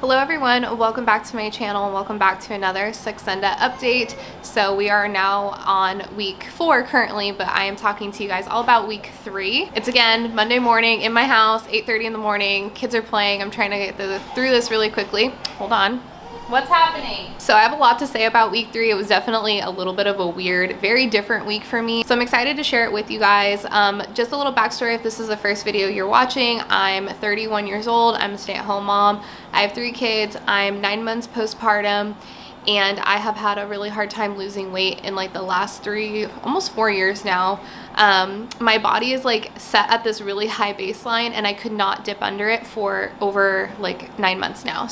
Hello everyone, welcome back to my channel and welcome back to another SAXENDA update. So we are now on week 4 currently, but I am talking to you guys all about week 3. It's again Monday morning in my house, 8:30 in the morning, kids are playing. I'm trying to get through this really quickly. Hold on. What's happening? So I have a lot to say about week 3. It was definitely a little bit of a weird, very different week for me. So I'm excited to share it with you guys. Just a little backstory if this is the first video you're watching. I'm 31 years old. I'm a stay-at-home mom. I have 3 kids. I'm 9 months postpartum. And I have had a really hard time losing weight in like the last 3, almost 4 years now. My body is like set at this really high baseline and I could not dip under it for over like 9 months now.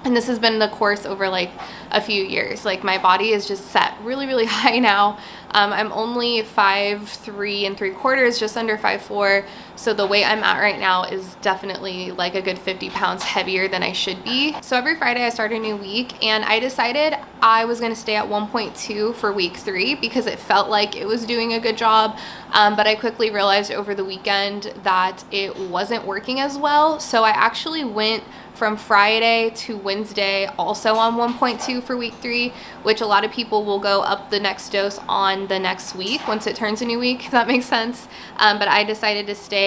And this has been the course over like a few years. Like my body is just set really, really high now. I'm only 5'3 3/4", just under 5'4". So the weight I'm at right now is definitely like a good 50 pounds heavier than I should be. So every Friday I start a new week and I decided I was gonna stay at 1.2 for week 3 because it felt like it was doing a good job. But I quickly realized over the weekend that it wasn't working as well. So I actually went from Friday to Wednesday also on 1.2 for week 3, which a lot of people will go up the next dose on the next week once it turns a new week, if that makes sense. But I decided to stay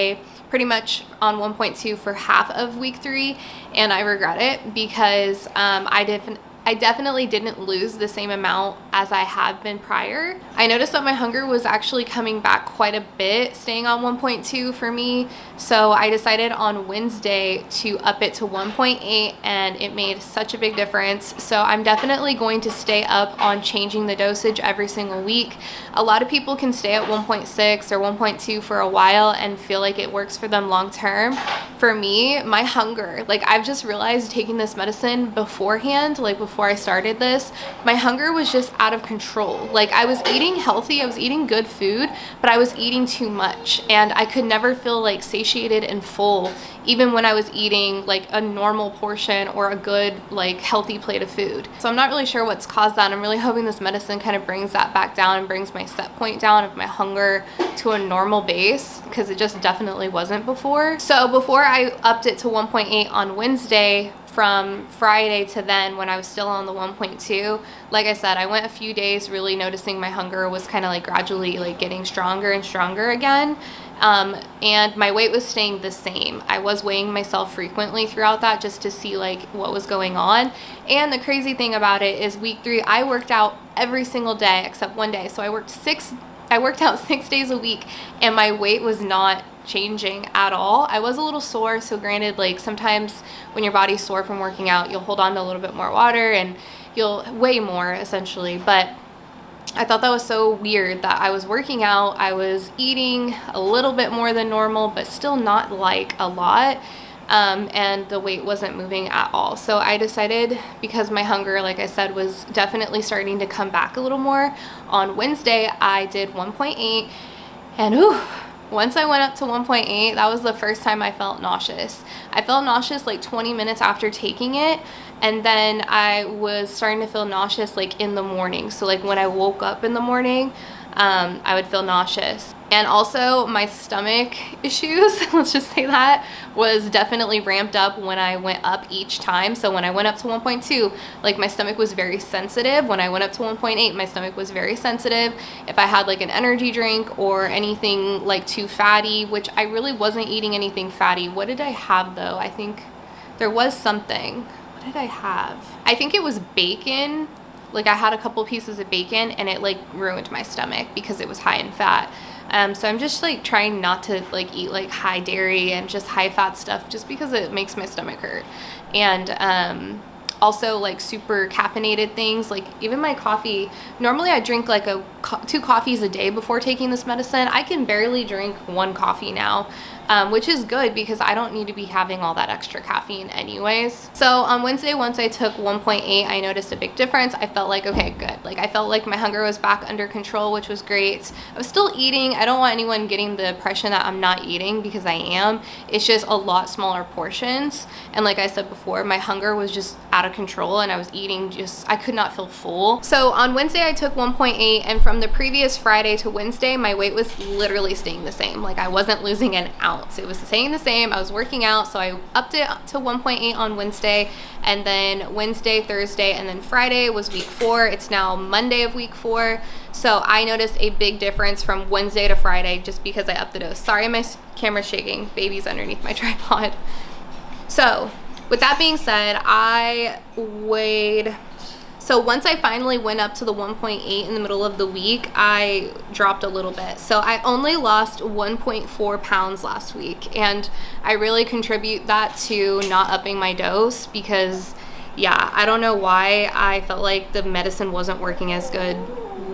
pretty much on 1.2 for half of week 3, and I regret it because I definitely didn't lose the same amount as I have been prior. I noticed that my hunger was actually coming back quite a bit, staying on 1.2 for me. So I decided on Wednesday to up it to 1.8 and it made such a big difference. So I'm definitely going to stay up on changing the dosage every single week. A lot of people can stay at 1.6 or 1.2 for a while and feel like it works for them long term. For me, my hunger, like I've just realized taking this medicine beforehand, like before I started this, my hunger was just out of control. Like I was eating healthy, I was eating good food, but I was eating too much and I could never feel like satiated and full even when I was eating like a normal portion or a good like healthy plate of food. So I'm not really sure what's caused that. I'm really hoping this medicine kind of brings that back down and brings my set point down of my hunger to a normal base, because it just definitely wasn't before. So before I upped it to 1.8 on Wednesday, from Friday to then when I was still on the 1.2, like I said, I went a few days really noticing my hunger was kind of like gradually like getting stronger and stronger again. And my weight was staying the same. I was weighing myself frequently throughout that just to see like what was going on. And the crazy thing about it is week 3, I worked out every single day except one day. So I worked out 6 days a week and my weight was not changing at all. I was a little sore, so granted, like sometimes when your body's sore from working out, you'll hold on to a little bit more water and you'll weigh more essentially. But I thought that was so weird that I was working out, I was eating a little bit more than normal, but still not like a lot. And the weight wasn't moving at all. So I decided, because my hunger, like I said, was definitely starting to come back a little more, on Wednesday I did 1.8 and once I went up to 1.8, that was the first time I felt nauseous. I felt nauseous like 20 minutes after taking it, and then I was starting to feel nauseous like in the morning. So like when I woke up in the morning, I would feel nauseous. And also my stomach issues, let's just say that, was definitely ramped up when I went up each time. So when I went up to 1.2, like my stomach was very sensitive. When I went up to 1.8, my stomach was very sensitive. If I had like an energy drink or anything like too fatty, which I really wasn't eating anything fatty. What did I have though? I think there was something. What did I have? I think it was bacon. Like I had a couple pieces of bacon and it like ruined my stomach because it was high in fat. So I'm just like trying not to like eat like high dairy and just high fat stuff just because it makes my stomach hurt. And also like super caffeinated things, like even my coffee, normally I drink like 2 coffees a day before taking this medicine. I can barely drink 1 coffee now. Which is good because I don't need to be having all that extra caffeine anyways. So on Wednesday, once I took 1.8, I noticed a big difference. I felt like, okay, good. Like I felt like my hunger was back under control, which was great. I was still eating. I don't want anyone getting the impression that I'm not eating, because I am. It's just a lot smaller portions. And like I said before, my hunger was just out of control and I was eating I could not feel full. So on Wednesday, I took 1.8, and from the previous Friday to Wednesday, my weight was literally staying the same. Like I wasn't losing an ounce. out. So it was staying the same. I was working out, so I upped it to 1.8 on Wednesday, and then Wednesday, Thursday, and then Friday was week 4. It's now Monday of week 4. So I noticed a big difference from Wednesday to Friday just because I upped the dose. Sorry, my camera's shaking. Baby's underneath my tripod. So with that being said, I weighed, so once I finally went up to the 1.8 in the middle of the week, I dropped a little bit. So I only lost 1.4 pounds last week, and I really contribute that to not upping my dose because, yeah, I don't know why I felt like the medicine wasn't working as good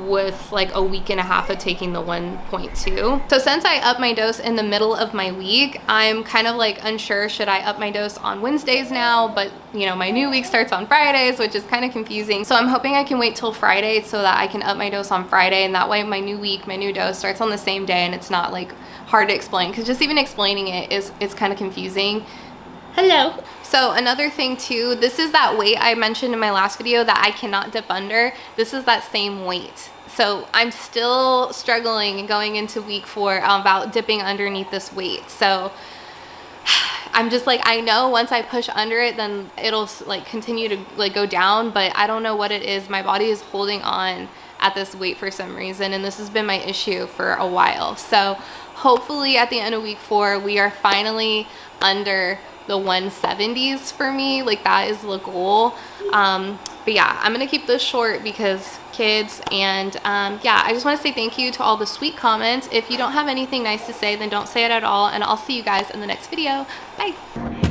with like a week and a half of taking the 1.2. So since I upped my dose in the middle of my week, I'm kind of like unsure, should I up my dose on Wednesdays now? But you know, my new week starts on Fridays, which is kind of confusing. So I'm hoping I can wait till Friday so that I can up my dose on Friday, and that way my new week, my new dose starts on the same day, and it's not like hard to explain, because just even explaining it's kind of confusing. Hello. So another thing too, this is that weight I mentioned in my last video that I cannot dip under. This is that same weight. So I'm still struggling going into week 4 about dipping underneath this weight. So I'm just like, I know once I push under it, then it'll like continue to like go down, but I don't know what it is. My body is holding on at this weight for some reason, and this has been my issue for a while. So hopefully at the end of week 4, we are finally under the 170s for me. Like that is the goal. But yeah, I'm gonna keep this short because kids, and yeah, I just want to say thank you to all the sweet comments. If you don't have anything nice to say, then don't say it at all, and I'll see you guys in the next video. Bye.